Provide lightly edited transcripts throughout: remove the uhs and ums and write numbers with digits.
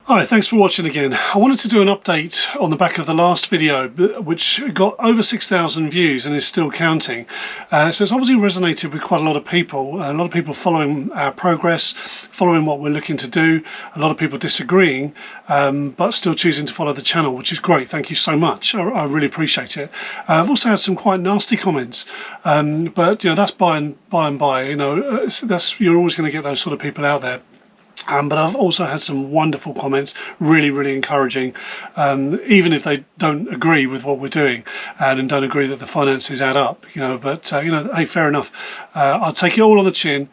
Hi, thanks for watching again. I wanted to do an update on the back of the last video, which got over 6,000 views and is still counting. So it's obviously resonated with quite a lot of people. A lot of people following our progress, following what we're looking to do. A lot of people disagreeing, but still choosing to follow the channel, which is great. Thank you so much. I really appreciate it. I've also had some quite nasty comments, but you know, that's by and by. You know, you're always going to get those sort of people out there. But I've also had some wonderful comments, really encouraging, even if they don't agree with what we're doing and don't agree that the finances add up, you know, but you know, hey, fair enough. I'll take it all on the chin.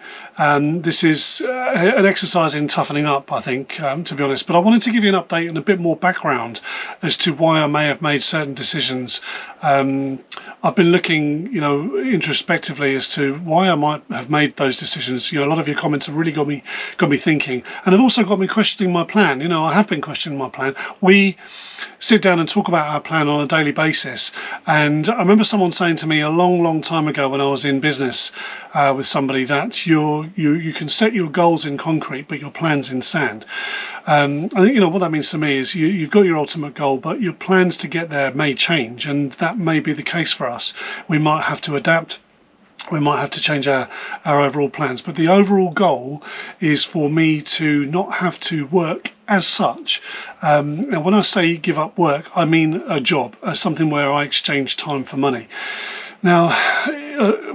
This is an exercise in toughening up, I think, to be honest, but I wanted to give you an update and a bit more background as to why I may have made certain decisions. I've been looking, you know, introspectively as to why I might have made those decisions. You know, a lot of your comments have really got me thinking, and have also got me questioning my plan. You know, I have been questioning my plan. We sit down and talk about our plan on a daily basis, and I remember someone saying to me a long time ago when I was in business with somebody that you can set your goals in concrete but your plans in sand. I think, you know, what that means to me is you've got your ultimate goal, but your plans to get there may change, and that may be the case for us. We might have to adapt. We might have to change our overall plans, but the overall goal is for me to not have to work as such. And when I say give up work, I mean a job, something where I exchange time for money. Now,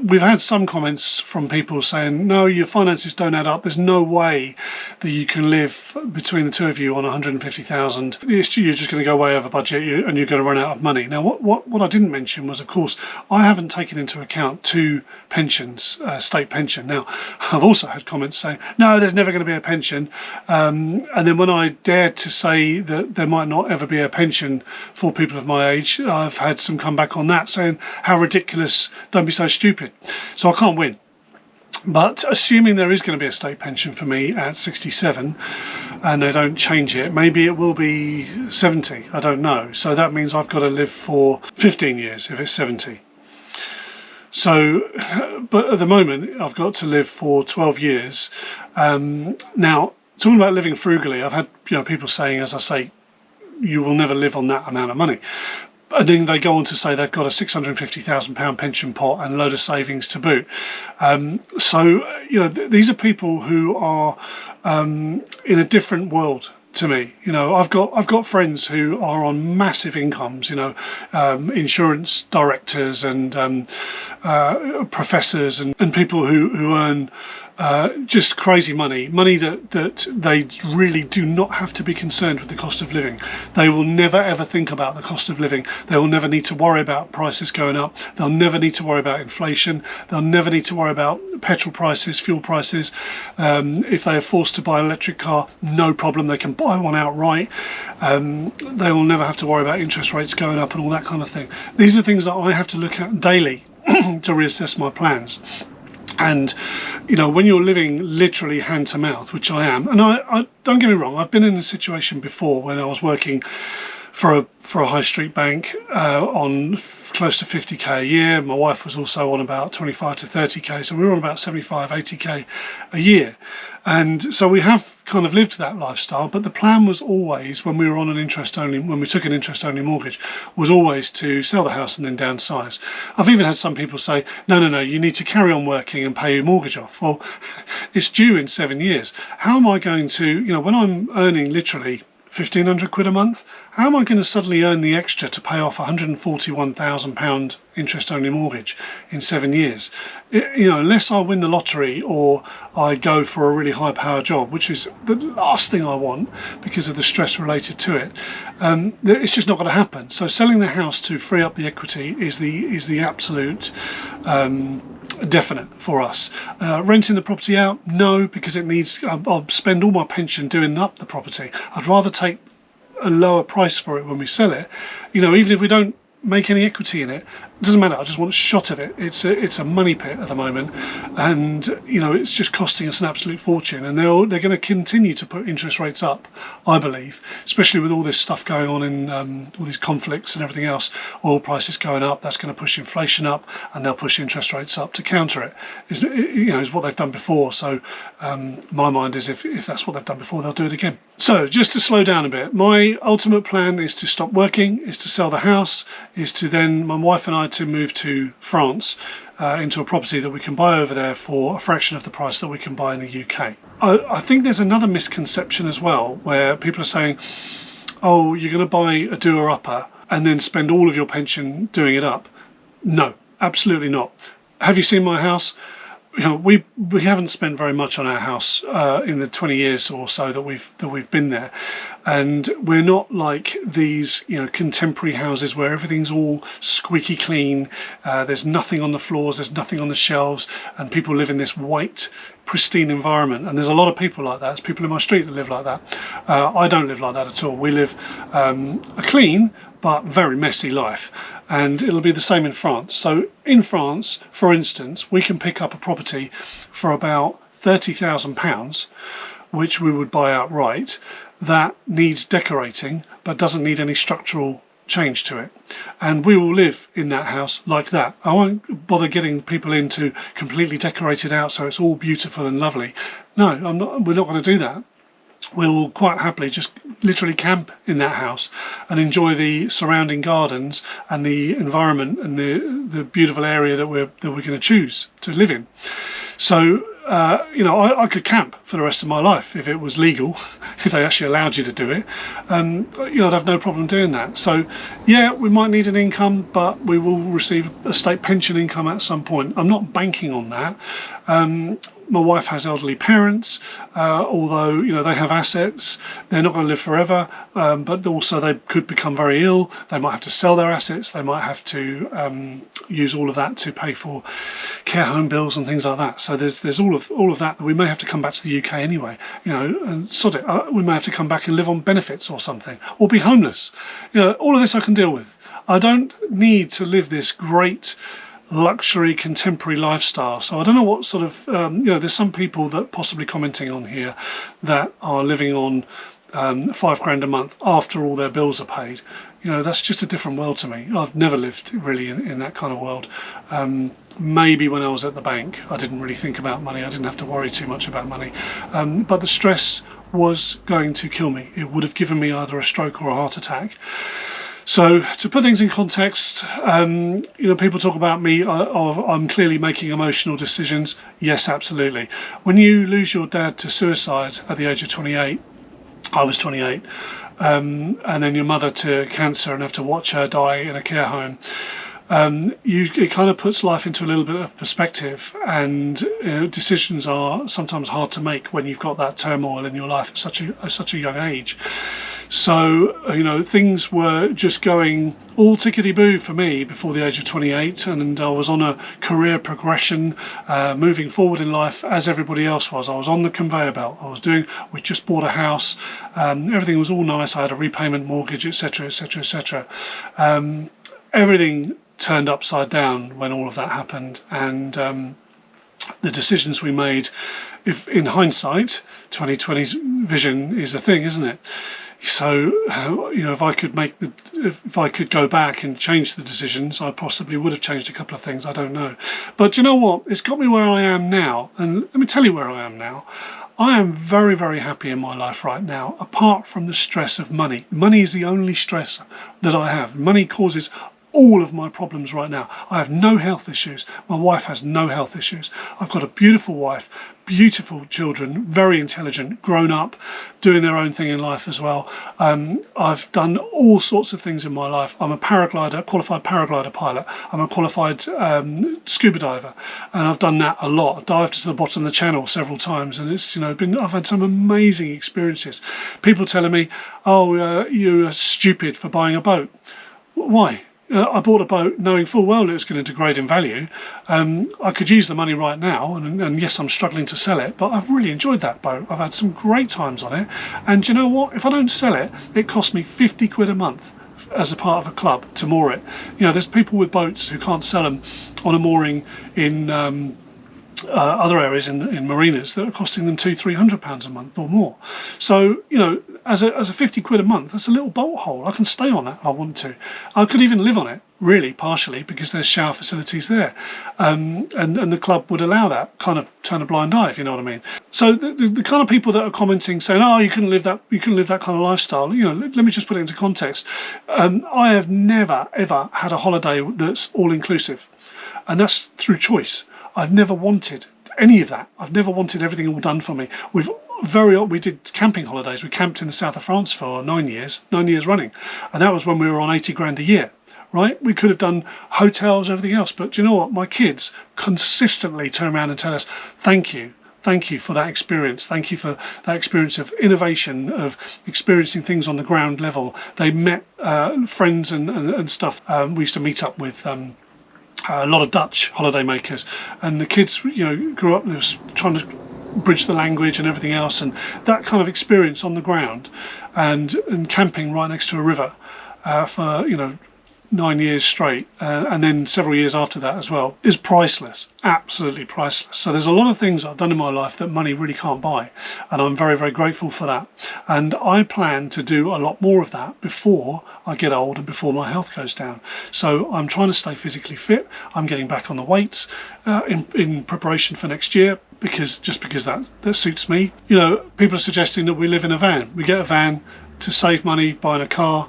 we've had some comments from people saying, no, your finances don't add up. There's no way that you can live between the two of you on 150,000. You're just going to go way over budget and you're going to run out of money. Now, what I didn't mention was, of course, I haven't taken into account two pensions, state pension. Now, I've also had comments saying, no, there's never going to be a pension. And then when I dared to say that there might not ever be a pension for people of my age, I've had some come back on that saying, how ridiculous, don't be so stupid. So I can't win. But assuming there is going to be a state pension for me at 67 and they don't change it, maybe it will be 70, I don't know. So that means I've got to live for 15 years if it's 70. So, but at the moment I've got to live for 12 years. Now, talking about living frugally, I've had, you know, people saying, as I say, you will never live on that amount of money. And then they go on to say they've got a £650,000 pension pot and a load of savings to boot. So, you know, these are people who are in a different world to me. You know, I've got friends who are on massive incomes, you know, insurance directors and professors and people who earn just crazy money that they really do not have to be concerned with the cost of living. They will never ever think about the cost of living. They will never need to worry about prices going up. They'll never need to worry about inflation. They'll never need to worry about petrol prices, fuel prices. If they are forced to buy an electric car, no problem, they can buy one outright. They will never have to worry about interest rates going up and all that kind of thing. These are things that I have to look at daily to reassess my plans. And, you know, when you're living literally hand to mouth, which I am, and I don't get me wrong, I've been in a situation before when I was working for a high street bank on close to 50k a year. My wife was also on about 25 to 30k, so we were on about 75, 80k a year. And so we have kind of lived that lifestyle, but the plan was always, when we were on an when we took an interest only mortgage, was always to sell the house and then downsize. I've even had some people say, no, you need to carry on working and pay your mortgage off. Well, it's due in 7 years. How am I going to, you know, when I'm earning literally 1,500 quid a month, how am I going to suddenly earn the extra to pay off a £141,000 interest-only mortgage in 7 years? You know, unless I win the lottery or I go for a really high-power job, which is the last thing I want because of the stress related to it, it's just not going to happen. So selling the house to free up the equity is the absolute definite for us. Renting the property out, no, because it needs, I'll spend all my pension doing up the property. I'd rather take a lower price for it when we sell it, you know, even if we don't make any equity in it. doesn't matter. I just want a shot of it. It's a money pit at the moment, and it's just costing us an absolute fortune. And they're going to continue to put interest rates up, I believe, especially with all this stuff going on in all these conflicts and everything else. Oil prices going up, that's going to push inflation up, and they'll push interest rates up to counter it. Is what they've done before. So my mind is if that's what they've done before, they'll do it again. So just to slow down a bit, my ultimate plan is to stop working, is to sell the house, is to then my wife and I to move to France into a property that we can buy over there for a fraction of the price that we can buy in the UK. I think there's another misconception as well where people are saying, oh, you're going to buy a doer-upper and then spend all of your pension doing it up. No, absolutely not. Have you seen my house? We haven't spent very much on our house in the 20 years or so that we've been there, and we're not like these contemporary houses where everything's all squeaky clean. There's nothing on the floors, there's nothing on the shelves, and people live in this white pristine environment. And there's a lot of people like that. There's people in my street that live like that. I don't live like that at all. We live a clean but very messy life, and it'll be the same in France. So in France, for instance, we can pick up a property for about £30,000, which we would buy outright, that needs decorating but doesn't need any structural change to it, and we will live in that house like that. I won't bother getting people in to completely decorate it out so it's all beautiful and lovely. No, we're not going to do that. We'll quite happily just literally camp in that house and enjoy the surrounding gardens and the environment and the beautiful area that we're going to choose to live in. So I could camp for the rest of my life if it was legal, if they actually allowed you to do it. I'd have no problem doing that. So yeah, we might need an income, but we will receive a state pension income at some point. I'm not banking on that. My wife has elderly parents, although they have assets. They're not going to live forever, but also they could become very ill. They might have to sell their assets. They might have to use all of that to pay for care home bills and things like that. So there's all of that. We may have to come back to the UK anyway, and sod it. We may have to come back and live on benefits or something, or be homeless. All of this I can deal with. I don't need to live this great luxury contemporary lifestyle. So I don't know what sort of there's some people that possibly commenting on here that are living on £5,000 a month after all their bills are paid. That's just a different world to me. I've never lived really in that kind of world. Maybe when I was at the bank I didn't really think about money. I didn't have to worry too much about money, but the stress was going to kill me. It would have given me either a stroke or a heart attack. So to put things in context, people talk about me, I'm clearly making emotional decisions. Yes, absolutely. When you lose your dad to suicide at the age of 28, I was 28, and then your mother to cancer and have to watch her die in a care home, it kind of puts life into a little bit of perspective, and decisions are sometimes hard to make when you've got that turmoil in your life at such a young age. So things were just going all tickety-boo for me before the age of 28, and I was on a career progression, moving forward in life as everybody else was. I was on the conveyor belt. We just bought a house, everything was all nice. I had a repayment mortgage, etc, etc, etc. Everything turned upside down when all of that happened, and the decisions we made, if in hindsight 2020's vision is a thing, isn't it? So if I could go back and change the decisions, I possibly would have changed a couple of things. I don't know, but you know what, it's got me where I am now, and let me tell you where I am now. I am very, very happy in my life right now, apart from the stress of money. Money is the only stress that I have. Money causes all of my problems right now. I have no health issues. My wife has no health issues. I've got a beautiful wife, beautiful children, very intelligent, grown up, doing their own thing in life as well. I've done all sorts of things in my life. I'm a qualified paraglider pilot. I'm a qualified scuba diver, and I've done that a lot. I've dived to the bottom of the channel several times, and it's I've had some amazing experiences. People telling me, "Oh, you're stupid for buying a boat." Why? I bought a boat knowing full well it was going to degrade in value. I could use the money right now, and yes, I'm struggling to sell it, but I've really enjoyed that boat. I've had some great times on it, and do you know what? If I don't sell it, it cost me 50 quid a month. as a part of a club to moor it. You know, there's people with boats who can't sell them on a mooring in other areas in marinas that are costing them £200-300 a month or more. So, you know, as a 50 quid a month, that's a little bolt hole. I can stay on that if I want to. I could even live on it, really, partially, because there's shower facilities there. And the club would allow that, kind of turn a blind eye, if you know what I mean. So the kind of people that are commenting saying, oh, you couldn't live that kind of lifestyle, you know, let me just put it into context. I have never, ever had a holiday that's all inclusive. And that's through choice. I've never wanted any of that. I've never wanted everything all done for me. We did camping holidays. We camped in the south of France for 9 years running. And that was when we were on 80 grand a year, right? We could have done hotels, everything else. But do you know what? My kids consistently turn around and tell us, thank you. Thank you for that experience. Thank you for that experience of innovation, of experiencing things on the ground level. They met friends and stuff. We used to meet up with a lot of Dutch holiday makers, and the kids, you know, grew up trying to bridge the language and everything else, and that kind of experience on the ground and camping right next to a river for, you know, 9 years straight, and then several years after that as well, is priceless, absolutely priceless. So there's a lot of things I've done in my life that money really can't buy, and I'm very, very grateful for that. And I plan to do a lot more of that before I get old and before my health goes down. So I'm trying to stay physically fit. I'm getting back on the weights in preparation for next year, because that suits me. You know, people are suggesting that we live in a van. We get a van to save money buying a car,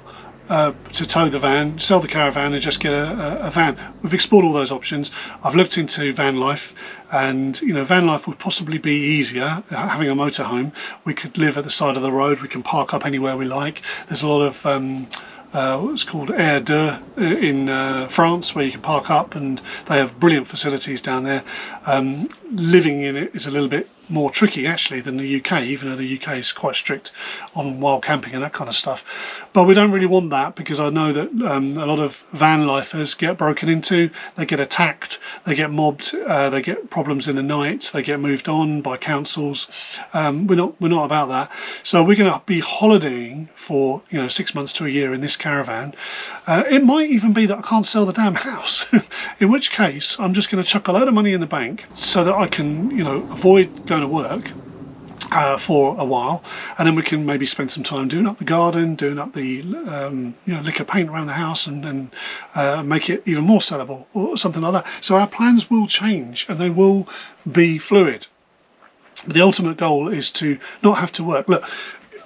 to tow the van, sell the caravan and just get a van. We've explored all those options. I've looked into van life, and you know, van life would possibly be easier having a motorhome. We could live at the side of the road, we can park up anywhere we like. There's a lot of what's called air deux in France, where you can park up, and they have brilliant facilities down there. Living in it is a little bit more tricky actually than the UK, even though the UK is quite strict on wild camping and that kind of stuff. But we don't really want that, because I know that a lot of van lifers get broken into, they get attacked, they get mobbed, they get problems in the night, they get moved on by councils. We're not about that. So we're going to be holidaying for, you know, 6 months to a year in this caravan. It might even be that I can't sell the damn house, in which case I'm just going to chuck a load of money in the bank so that I can, you know, avoid going to work for a while, and then we can maybe spend some time doing up the garden, doing up the you know, liquor paint around the house, and make it even more sellable or something like that. So our plans will change and they will be fluid. But the ultimate goal is to not have to work. Look,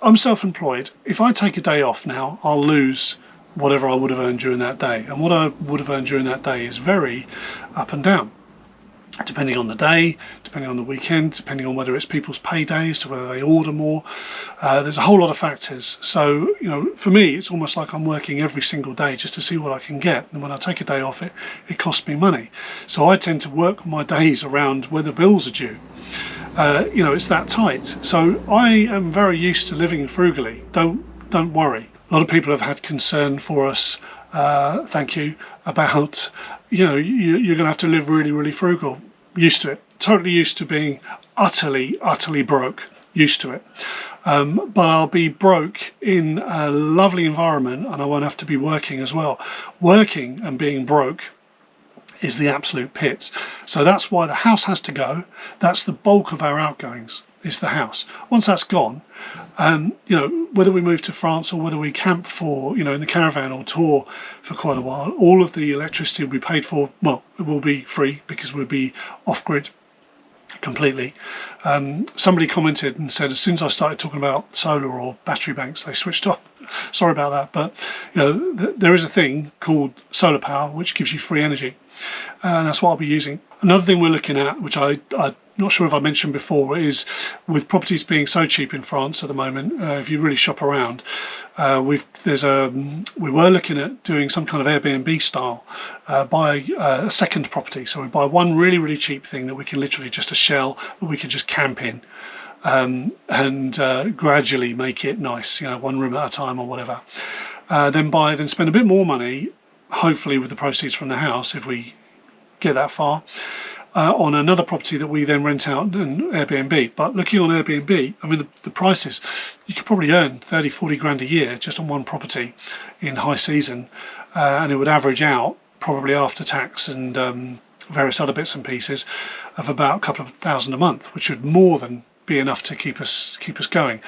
I'm self-employed. If I take a day off now, I'll lose whatever I would have earned during that day, and what I would have earned during that day is very up and down, depending on the day, depending on the weekend, depending on whether it's people's paydays, to whether they order more. There's a whole lot of factors. So, you know, for me, it's almost like I'm working every single day just to see what I can get. And when I take a day off, it costs me money. So I tend to work my days around when the bills are due. You know, it's that tight. So I am very used to living frugally. Don't worry. A lot of people have had concern for us, thank you, about, you know, you're going to have to live really, really frugal. Used to it. Totally used to being utterly broke. Used to it. But I'll be broke in a lovely environment, and I won't have to be working as well. Working and being broke is the absolute pits. So that's why the house has to go. That's the bulk of our outgoings, is the house. Once that's gone, you know, whether we move to France or whether we camp for, you know, in the caravan or tour for quite a while, all of the electricity will be paid for. Well, it will be free, because we'll be off-grid completely. Somebody commented and said as soon as I started talking about solar or battery banks, they switched off. Sorry about that, but you know, there is a thing called solar power which gives you free energy, and that's what I'll be using. Another thing we're looking at, which I'm not sure if I mentioned before, is with properties being so cheap in France at the moment, if you really shop around, we were looking at doing some kind of Airbnb style, buy a second property. So we buy one really, really cheap thing that we can literally just a shell that we can just camp in, and gradually make it nice, you know, one room at a time or whatever. Then spend a bit more money, hopefully with the proceeds from the house, if we get that far, on another property that we then rent out on Airbnb. But looking on Airbnb, I mean, the prices, you could probably earn 30, 40 grand a year just on one property in high season, and it would average out probably after tax and various other bits and pieces of about a couple of thousand a month, which would more than be enough to keep us going.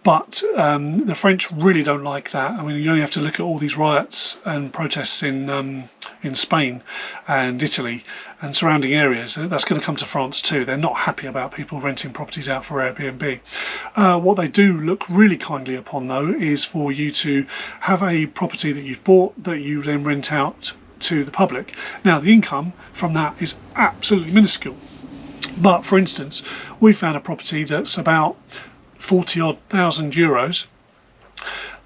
But the French really don't like that. I mean, you only have to look at all these riots and protests in Spain and Italy and surrounding areas. That's going to come to France too. They're not happy about people renting properties out for Airbnb. What they do look really kindly upon, though, is for you to have a property that you've bought that you then rent out to the public. Now, the income from that is absolutely minuscule. But for instance, we found a property that's about 40-odd thousand euros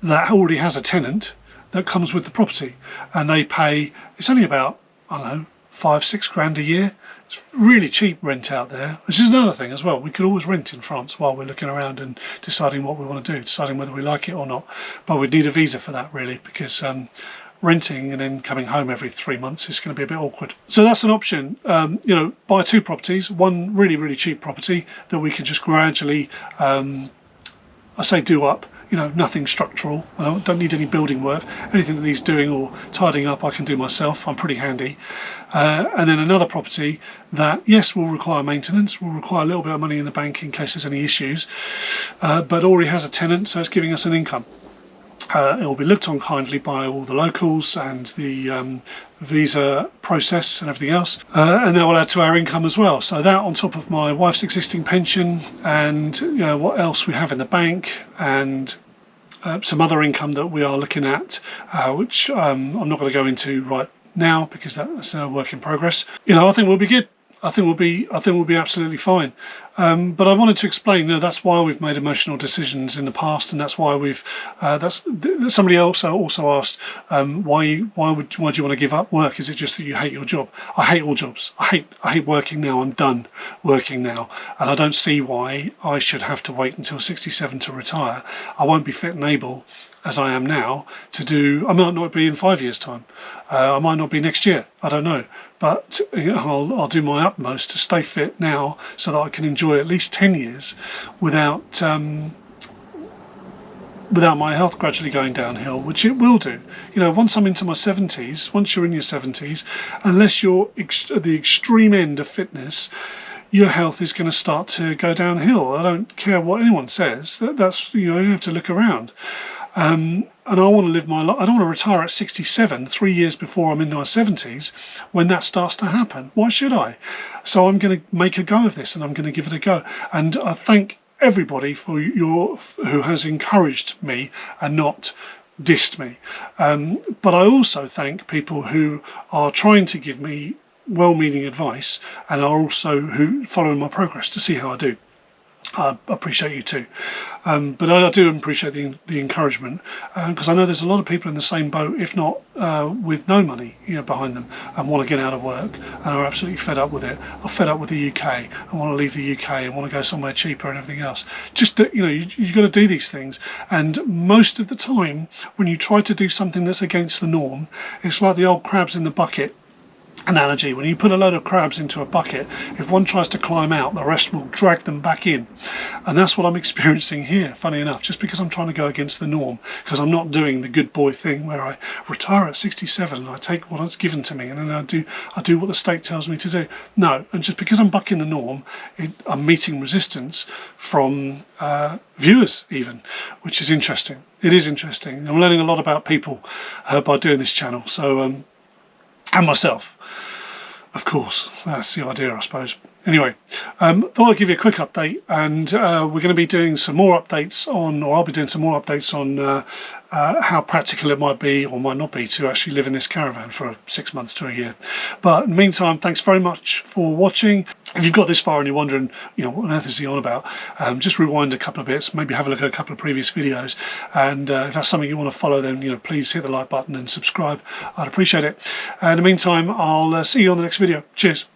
that already has a tenant that comes with the property, and they pay, it's only about, I don't know, 5-6 grand a year. It's really cheap rent out there, which is another thing as well. We could always rent in France while we're looking around and deciding what we want to do, deciding whether we like it or not. But we'd need a visa for that, really, because renting and then coming home every 3 months is going to be a bit awkward. So that's an option. You know, buy two properties, one really cheap property that we can just gradually, I say do up, you know, nothing structural. I don't need any building work. Anything that needs doing or tidying up I can do myself. I'm pretty handy. And then another property that, yes, will require maintenance, will require a little bit of money in the bank in case there's any issues, but already has a tenant, so it's giving us an income. It will be looked on kindly by all the locals and the visa process and everything else, and that will add to our income as well. So that on top of my wife's existing pension and, you know, what else we have in the bank, and some other income that we are looking at, which I'm not going to go into right now because that's a work in progress. You know, I think we'll be good. I think we'll be absolutely fine. But I wanted to explain, you know, that's why we've made emotional decisions in the past, and that's why we've. Somebody else also asked, why do you want to give up work? Is it just that you hate your job? I hate all jobs. I hate working now. I'm done working now, and I don't see why I should have to wait until 67 to retire. I won't be fit and able as I am now to do. I might not be in 5 years' time. I might not be next year. I don't know. But you know, I'll do my utmost to stay fit now so that I can enjoy at least 10 years without my health gradually going downhill, which it will do. You know, once I'm into my 70s, once you're in your 70s, unless you're at the extreme end of fitness, your health is going to start to go downhill. I don't care what anyone says. That's, you know, you have to look around. And I want to live my life. I don't want to retire at 67, 3 years before I'm in my 70s, when that starts to happen. Why should I? So I'm going to make a go of this, and I'm going to give it a go. And I thank everybody for who has encouraged me and not dissed me. But I also thank people who are trying to give me well-meaning advice and are also who following my progress to see how I do. I appreciate you too, but I do appreciate the encouragement, because I know there's a lot of people in the same boat, if not with no money, you know, behind them, and want to get out of work and are absolutely fed up with it. I'm fed up with the UK. I want to leave the UK and want to go somewhere cheaper and everything else. Just you know, you've got to do these things, and most of the time when you try to do something that's against the norm, it's like the old crabs in the bucket analogy. When you put a load of crabs into a bucket, if one tries to climb out, the rest will drag them back in. And that's what I'm experiencing here, funny enough, just because I'm trying to go against the norm, because I'm not doing the good boy thing where I retire at 67 and I take what's given to me and then I do what the state tells me to do. No, and just because I'm bucking the norm, I'm meeting resistance from viewers even, which is interesting. It is interesting. I'm learning a lot about people by doing this channel, so and myself. Of course, that's the idea, I suppose. Anyway, thought I'd give you a quick update, and we're going to be doing some more updates on, or I'll be doing some more updates on how practical it might be or might not be to actually live in this caravan for 6 months to a year. But in the meantime, thanks very much for watching. If you've got this far and you're wondering, you know, what on earth is he on about, just rewind a couple of bits, maybe have a look at a couple of previous videos, and if that's something you want to follow, then, you know, please hit the like button and subscribe. I'd appreciate it. In the meantime, I'll see you on the next video. Cheers.